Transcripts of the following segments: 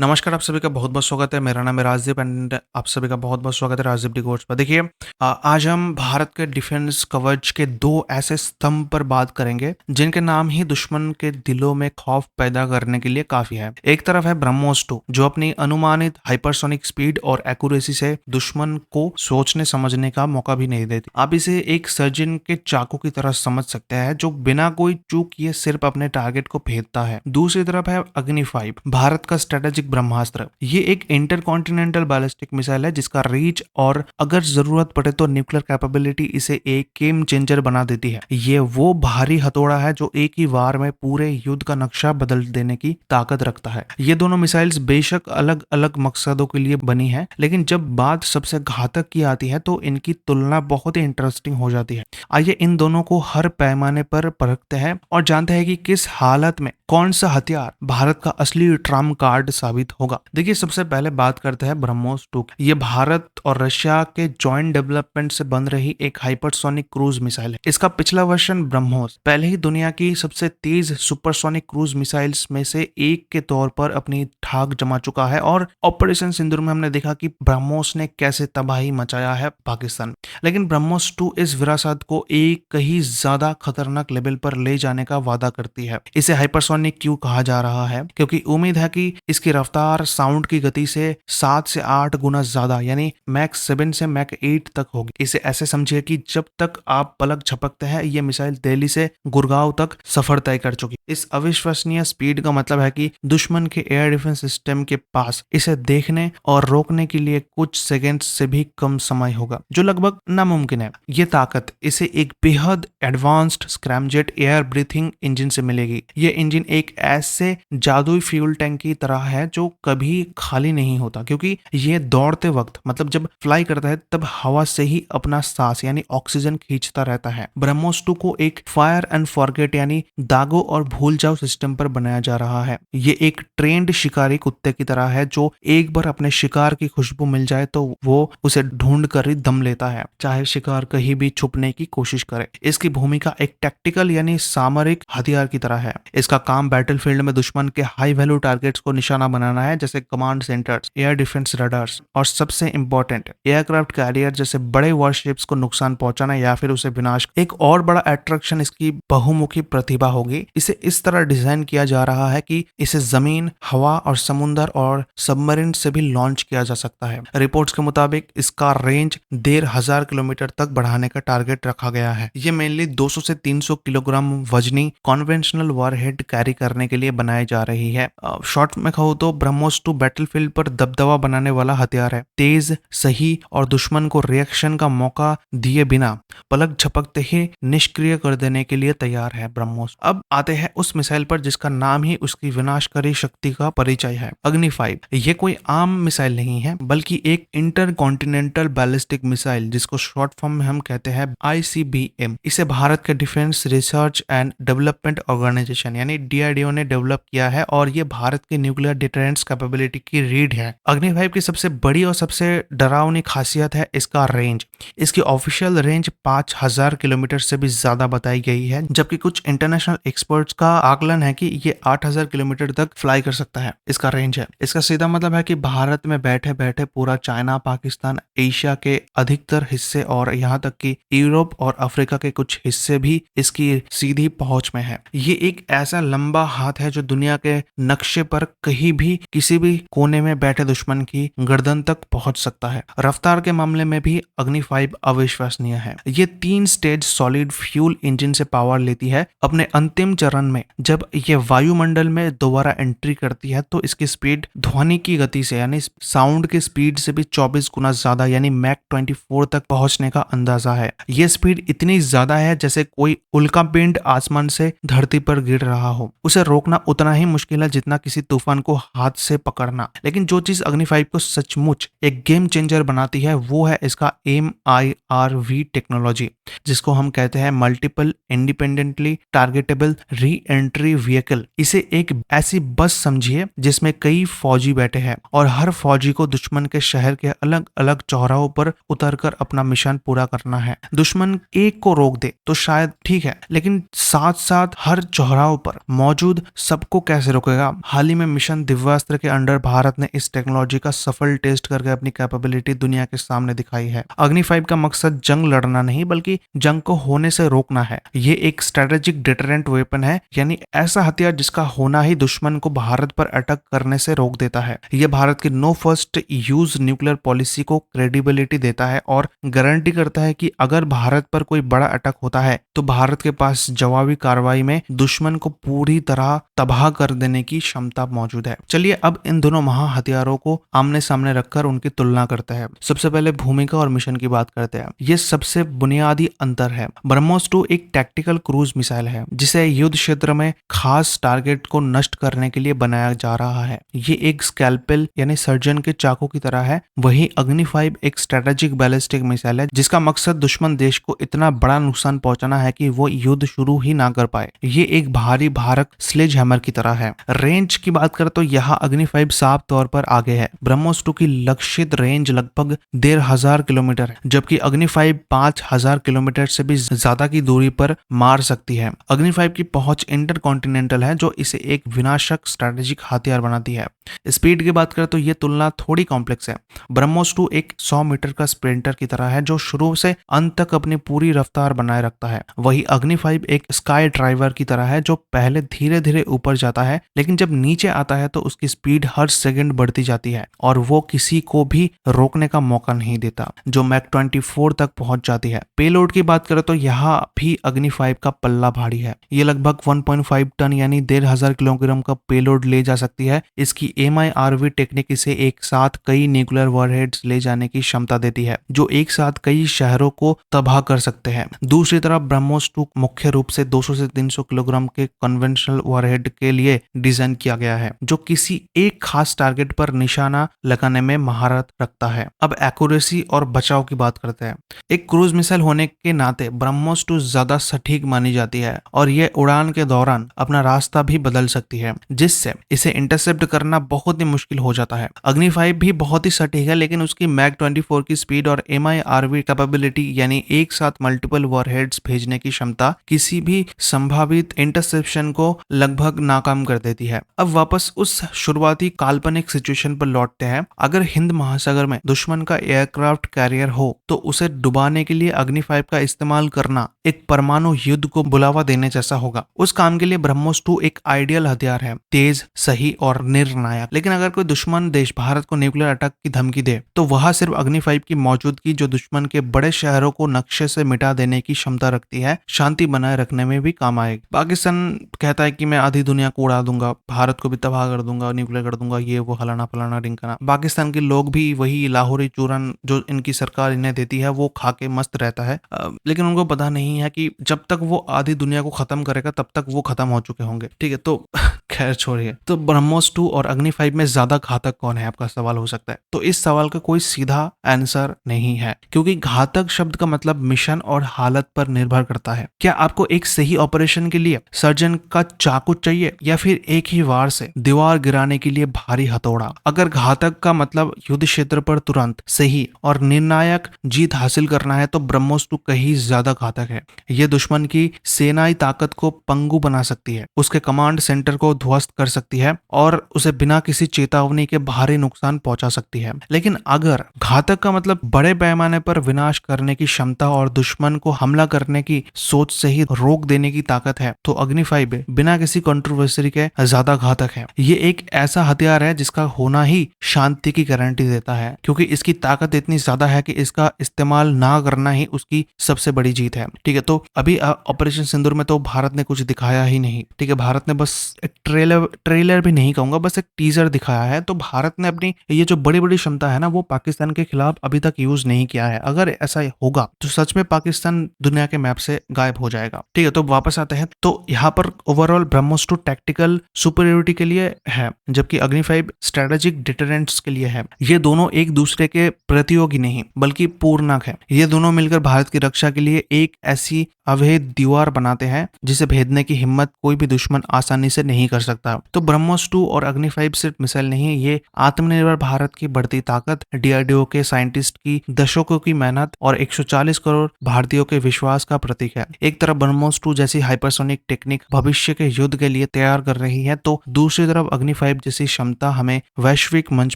नमस्कार, आप सभी का बहुत-बहुत स्वागत है। मेरा नाम है राजदीप एंड आप सभी का बहुत-बहुत स्वागत है राजदीप डिकोड्स पर। देखिए आज हम भारत के डिफेंस कवच के 2 ऐसे स्तंभ पर बात करेंगे, जिनके नाम ही दुश्मन के दिलों में खौफ पैदा करने के लिए काफ़ी है। एक तरफ है ब्रह्मोस 2, जो अपनी अनुमानित हाइपरसोनिक स्पीड और एक्यूरेसी से दुश्मन को सोचने-समझने का मौका भी नहीं देती। आप इसे एक सर्जन के चाकू की तरह समझ सकते हैं, जो बिना कोई चूक किए सिर्फ अपने टारगेट को भेदता है। दूसरी तरफ है अग्नि 5, भारत का स्ट्रेटेजिक ब्रह्मास्त्र। ये एक इंटरकॉन्टिनेंटल बैलिस्टिक मिसाइल है, जिसका रीच और अगर जरूरत पड़े तो न्यूक्लियर कैपेबिलिटी इसे एक गेम चेंजर बना देती है। ये वो भारी हथौड़ा है जो एक ही वार में पूरे युद्ध का नक्शा बदल देने की ताकत रखता है। ये दोनों मिसाइल्स बेशक अलग अलग मकसदों के लिए बनी है, लेकिन जब बात सबसे घातक की आती है तो इनकी तुलना बहुत ही इंटरेस्टिंग हो जाती है। आइए इन दोनों को हर पैमाने पर परखते हैं और जानते हैं कि किस हालत में कौन सा हथियार भारत का असली ट्रम्प कार्ड साबित होगा। देखिए, सबसे पहले बात करते हैं ब्रह्मोस 2। ये भारत और रशिया के जॉइंट डेवलपमेंट से बन रही एक हाइपरसोनिक क्रूज मिसाइल है। इसका पिछला वर्जन ब्रह्मोस पहले ही दुनिया की सबसे तेज सुपरसोनिक क्रूज मिसाइल्स में से एक के तौर पर अपनी धाक जमा चुका है और ऑपरेशन सिंदूर में हमने देखा कि ब्रह्मोस ने कैसे तबाही मचाया है पाकिस्तान। लेकिन ब्रह्मोस 2 इस विरासत को एक कहीं ज्यादा खतरनाक लेवल पर ले जाने का वादा करती है। इसे हाइपरसोनिक क्यों कहा जा रहा है? क्योंकि उम्मीद है कि इसकी रफ्तार साउंड की गति से 7 से 8 गुना ज्यादा यानी मैक 7 से मैक 8 तक होगी। इसे ऐसे समझिए कि जब तक आप पलक झपकते हैं, ये मिसाइल दिल्ली से गुड़गांव तक सफर तय कर चुकी। इस अविश्वसनीय स्पीड का मतलब है कि दुश्मन के एयर डिफेंस सिस्टम के पास इसे देखने और रोकने के लिए कुछ सेकंड से भी कम समय होगा, जो लगभग नामुमकिन है। ये ताकत इसे एक बेहद advanced scramjet air breathing engine से मिलेगी। ये इंजन एक ऐसे जादुई फ्यूल टैंक की तरह है जो कभी खाली नहीं होता, क्योंकि ये दौड़ते वक्त मतलब जब फ्लाई करता है तब हवा से ही अपना सांस यानी ऑक्सीजन खींचता रहता है। ब्रह्मोस 2 को एक फायर एंड फॉरगेट यानी दागो और भूल जाओ सिस्टम पर बनाया जा रहा है। ये एक ट्रेंड शिकारी कुत्ते की तरह है, जो एक बार अपने शिकार की खुशबू मिल जाए तो वो उसे ढूंढ कर ही दम लेता है, चाहे शिकार कहीं भी छुपने की कोशिश करे। इसकी भूमिका एक टैक्टिकल यानी सामरिक हथियार की तरह है। इसका काम बैटलफील्ड में दुश्मन के हाई वैल्यू टारगेट्स को निशाना बनाना है, जैसे command centres, air defence radars और सबसे इंपॉर्टेंट एयरक्राफ्ट कैरियर जैसे बड़े वॉरशिप्स को नुकसान पहुंचाना या फिर उसे विनाश। एक और बड़ा अट्रैक्शन इसकी बहुमुखी प्रतिभा होगी। इसे इस तरह डिजाइन किया जा रहा है कि इसे जमीन, हवा और समुद्र और सबमरीन से भी लॉन्च किया जा सकता है। रिपोर्ट्स के मुताबिक इसका रेंज 1,500 किलोमीटर तक बढ़ाने का टारगेट रखा गया है। ये मेनली 200 से 300 किलोग्राम वजनी कॉन्वेंशनल वॉरहेड कैरी करने के लिए बनाई जा रही है। शॉर्ट में कहूँ तो ब्रह्मोस 2 बैटलफील्ड पर दबदबा बनाने वाला हथियार है। तेज, सही और दुश्मन को रिएक्शन का मौका दिए बिना पलक झपकते ही निष्क्रिय कर देने के लिए तैयार है ब्रह्मोस। अब आते हैं उस मिसाइल पर जिसका नाम ही उसकी विनाशकारी शक्ति का परिचय है, अग्नि 5। ये कोई आम मिसाइल नहीं है, बल्कि एक इंटरकॉन्टिनेंटल बैलिस्टिक मिसाइल, जिसको शॉर्ट फॉर्म में हम कहते हैं ICBM। इसे भारत के defence research and development organisation यानी DRDO ने डेवलप किया है और ये भारत की न्यूक्लियर डिटरेंस कैपेबिलिटी की रीढ़ है। अग्नि 5 की सबसे बड़ी और सबसे डरावनी खासियत है इसका रेंज। इसकी ऑफिशियल रेंज 5,000 किलोमीटर से भी ज्यादा बताई गई है, जबकि कुछ इंटरनेशनल एक्सपर्ट्स का आकलन है कि ये 8,000 किलोमीटर तक फ्लाई कर सकता है। इसका रेंज है। इसका सीधा मतलब है कि भारत में बैठे बैठे पूरा चाइना, पाकिस्तान, एशिया के अधिकतर हिस्से और यहाँ तक कि यूरोप और अफ्रीका के कुछ हिस्से भी इसकी सीधी पहुंच में है। ये एक ऐसा लंबा हाथ है जो दुनिया के नक्शे पर कहीं भी किसी भी कोने में बैठे दुश्मन की गर्दन तक पहुंच सकता है। रफ्तार के मामले में भी अग्नि 5 अविश्वसनीय है। ये 3 स्टेज सॉलिड फ्यूल इंजन से पावर लेती है। अपने अंतिम चरण में जब ये वायुमंडल में दोबारा एंट्री करती है तो इसकी स्पीड ध्वनि की गति से यानी साउंड की स्पीड से भी 24 गुना ज्यादा यानी मैक 24 तक पहुंचने का अंदाजा है। ये स्पीड इतनी ज्यादा है जैसे कोई उल्कापिंड आसमान से धरती पर गिर रहा हो। उसे रोकना उतना ही मुश्किल है जितना किसी तूफान को हाथ से पकड़ना। लेकिन जो चीज अग्नि 5 को सचमुच एक गेम चेंजर बनाती है वो है इसका एम MIRV टेक्नोलॉजी, जिसको हम कहते हैं multiple independently targetable re entry vehicle. इसे एक ऐसी बस समझिए जिसमें कई फौजी बैठे हैं और हर फौजी को दुश्मन के शहर के अलग अलग चौराहों पर उतरकर अपना मिशन पूरा करना है। दुश्मन एक को रोक दे तो शायद ठीक है, लेकिन साथ साथ हर चौराहों पर मौजूद सबको कैसे रोकेगा? हाल ही में मिशन दिव्यास्त्र के अंडर भारत ने इस टेक्नोलॉजी का सफल टेस्ट करके अपनी कैपेबिलिटी दुनिया के सामने दिखाई है। अग्नि 5 का मकसद जंग लड़ना नहीं बल्कि जंग को होने से रोकना है। ये एक स्ट्रेटेजिक डिटरेंट वेपन है, यानी ऐसा हथियार जिसका होना ही दुश्मन को भारत पर अटैक करने से रोक देता है। यह भारत की no first use nuclear policy को क्रेडिबिलिटी देता है और गारंटी करता है कि अगर भारत पर कोई बड़ा अटैक होता है तो भारत के पास जवाबी कार्रवाई में दुश्मन को पूरी तरह तबाह कर देने की क्षमता मौजूद है। चलिए अब इन दोनों महा हथियारों को आमने सामने रखकर उनकी तुलना करते हैं। सबसे पहले भूमिका और मिशन की बात करते हैं। ये सबसे बुनियादी अंतर है। ब्रह्मोस 2 एक टैक्टिकल क्रूज मिसाइल है जिसे युद्ध क्षेत्र में खास टारगेट को नष्ट करने के लिए बनाया जा रहा है। ये एक स्कैल्पेल यानी सर्जन के चाकू की तरह है। वहीं अग्नि 5 एक स्ट्रेटेजिक बैलिस्टिक मिसाइल है जिसका मकसद दुश्मन देश को इतना बड़ा नुकसान पहुंचाना है कि वो युद्ध शुरू ही ना कर पाए। ये एक भारी भारक स्लेज हैमर की तरह है। रेंज की बात करें तो यहाँ अग्नि 5 साफ तौर पर आगे है। ब्रह्मोस 2 की लक्षित रेंज लगभग 1500 किलोमीटर है, जबकि अग्नि 5 5000 किलोमीटर से भी ज्यादा की दूरी पर मार सकती है। अग्नि 5 की पहुंच इंटरकॉन्टिनेंटल है, जो इसे एक विनाशक स्ट्रेटेजिक हथियार बनाती है। स्पीड की बात करें तो यह तुलना थोड़ी कॉम्प्लेक्स है। ब्रह्मोस 2 एक 100 मीटर का स्प्रिंटर की तरह है जो शुरू से अंत तक अपनी पूरी रफ्तार बनाए रखता है। वही अग्नि 5 एक स्काई ड्राइवर की तरह है जो पहले धीरे धीरे ऊपर जाता है, लेकिन जब नीचे आता है तो उसकी स्पीड हर सेकंड बढ़ती जाती है और वो किसी को भी रोकने का मौका नहीं देता, जो मैक 24 तक पहुंच जाती है। पेलोड की बात करें तो यहाँ भी अग्नि 5 का पल्ला भारी है। ये लगभग 1.5 टन यानी 1500 किलोग्राम का पेलोड ले जा सकती है। इसकी MIRV टेक्निक इसे एक साथ कई न्यूक्लियर वॉरहेड्स ले जाने की क्षमता देती है, जो एक साथ कई शहरों को तबाह कर सकते हैं। दूसरी तरफ ब्रह्मोस 2 मुख्य रूप से 200 से 300 किलोग्राम के कन्वेंशनल वॉरहेड के लिए डिजाइन किया गया है, जो किसी एक खास टारगेट पर निशाना लगाने में महारत रखता है। अब एक्यूरेसी और बचाव की बात करते हैं। एक क्रूज मिसाइल होने के नाते ब्रह्मोस 2 ज्यादा सटीक मानी जाती है और यह उड़ान के दौरान अपना रास्ता भी बदल सकती है, जिससे इसे इंटरसेप्ट करना बहुत ही मुश्किल हो जाता है। अग्नि 5 भी बहुत ही सटीक है, लेकिन उसकी मैक 24 की स्पीड और MIRV कैपेबिलिटी यानी एक साथ मल्टीपल वॉरहेड्स भेजने की क्षमता किसी भी संभावित इंटरसेप्शन को लगभग नाकाम कर देती है। अब वापस उस शुरुआती काल्पनिक सिचुएशन पर लौटते हैं। अगर हिंद महासागर में दुश्मन का एयरक्राफ्ट कैरियर हो तो उसे डुबाने के लिए अग्नि 5 का इस्तेमाल करना एक परमाणु युद्ध को बुलावा देने जैसा होगा। उस काम के लिए ब्रह्मोस 2 एक आइडियल हथियार है, तेज, सही और निर्णायक। लेकिन अगर कोई दुश्मन देश भारत को न्यूक्लियर अटैक की धमकी दे तो वह सिर्फ अग्नि 5 की मौजूदगी, जो दुश्मन के बड़े शहरों को नक्शे से मिटा देने की क्षमता रखती है, शांति बनाए रखने में भी काम आएगी। पाकिस्तान कहता है कि मैं आधी दुनिया को उड़ा दूंगा, भारत को भी तबाह कर दूंगा, न्यूक्लियर कर दूंगा, ये वो फलाना फलाना ढिंकाना। पाकिस्तान के लोग भी वही लाहौरी चूरन जो इनकी सरकार इन्हें देती है वो खा के मस्त रहता है, लेकिन उनको पता नहीं है कि जब तक वो आधी दुनिया को खत्म करेगा तब तक वो खत्म हो चुके होंगे। ठीक है, तो खैर छोड़िए। तो ब्रह्मोस 2 और अग्नि 5 में ज्यादा घातक कौन है, आपका सवाल हो सकता है। तो इस सवाल का कोई सीधा आंसर नहीं है, क्योंकि घातक शब्द का मतलब मिशन और हालत पर निर्भर करता है। क्या आपको एक सही ऑपरेशन के लिए सर्जन का चाकू चाहिए या फिर एक ही वार से दीवार गिराने के लिए भारी हथौड़ा? अगर घातक का मतलब युद्ध क्षेत्र पर तुरंत सही और निर्णायक जीत हासिल करना है तो ब्रह्मोस 2 कहीं ज्यादा घातक है। यह दुश्मन की सेनाई ताकत को पंगु बना सकती है, उसके कमांड सेंटर को ध्वस्त कर सकती है और उसे बिना किसी चेतावनी के भारी नुकसान पहुंचा सकती है। लेकिन अगर घातक का मतलब बड़े पैमाने पर विनाश करने की क्षमता और दुश्मन को हमला करने की सोच से ही रोक देने की ताकत है तो अग्नि 5 बिना किसी कंट्रोवर्सी के ज्यादा घातक है। ये एक ऐसा हथियार है जिसका होना ही शांति की गारंटी देता है, क्योंकि इसकी ताकत इतनी ज्यादा है कि इसका इस्तेमाल ना करना ही उसकी सबसे बड़ी जीत है। ठीक है, तो अभी ऑपरेशन सिंदूर में तो भारत ने कुछ दिखाया ही नहीं। ठीक है, भारत ने बस एक ट्रेलर भी नहीं कहूंगा, बस एक टीजर दिखाया है। तो भारत ने अपनी ये जो बड़ी बड़ी क्षमता है ना वो पाकिस्तान के खिलाफ अभी तक यूज नहीं किया है। अगर ऐसा होगा तो सच में पाकिस्तान दुनिया के मैप से गायब हो जाएगा। ठीक है, तो वापस आते हैं। तो यहाँ पर ओवरऑल ब्रह्मोस 2 टैक्टिकल सुपीरियोरिटी के लिए है, जबकि अग्नि 5 स्ट्रेटेजिक डिटरेंट्स के लिए है। ये दोनों एक दूसरे के प्रतियोगी नहीं बल्कि पूर्णक है। ये दोनों मिलकर भारत की रक्षा के लिए एक ऐसी अभेद दीवार बनाते हैं जिसे भेदने की हिम्मत कोई भी दुश्मन आसानी से नहीं कर सकता। तो ब्रह्मोस 2 और अग्नि 5 सिर्फ मिसाइल नहीं, ये आत्मनिर्भर भारत की बढ़ती ताकत, डीआरडीओ के साइंटिस्ट की दशकों की मेहनत और 140 करोड़ भारतीयों के विश्वास का प्रतीक है। एक तरफ ब्रह्मोस 2 जैसी हाइपरसोनिक टेक्निक भविष्य के युद्ध के लिए तैयार कर रही है, तो दूसरी तरफ अग्नि 5 जैसी क्षमता हमें वैश्विक मंच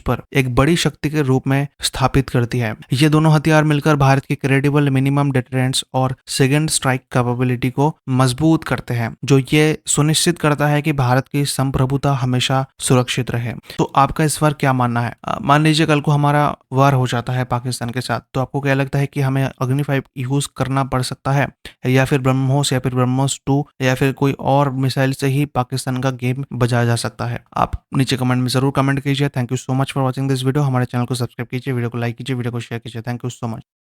पर एक बड़ी शक्ति के रूप में स्थापित करती है। ये दोनों हथियार मिलकर भारत की क्रेडिबल मिनिमम डिटरेंस और सेकंड स्ट्राइक कैपेबिलिटी को मजबूत करते हैं, जो ये सुनिश्चित करता है कि भारत की संप्रभुता हमेशा सुरक्षित रहे। तो आपका इस बार क्या मानना है? मान लीजिए कल को हमारा वार हो जाता है पाकिस्तान के साथ, तो आपको क्या लगता है कि हमें अग्नि 5 यूज करना पड़ सकता है, या फिर ब्रह्मोस, या फिर ब्रह्मोस 2, या फिर कोई और मिसाइल से ही पाकिस्तान का गेम बजाया जा सकता है? आप नीचे कमेंट में जरूर कमेंट कीजिए। Thank you so much for watching this video. हमारे चैनल को सब्सक्राइब कीजिए, वीडियो को लाइक कीजिए, वीडियो को शेयर कीजिए। Thank you so much.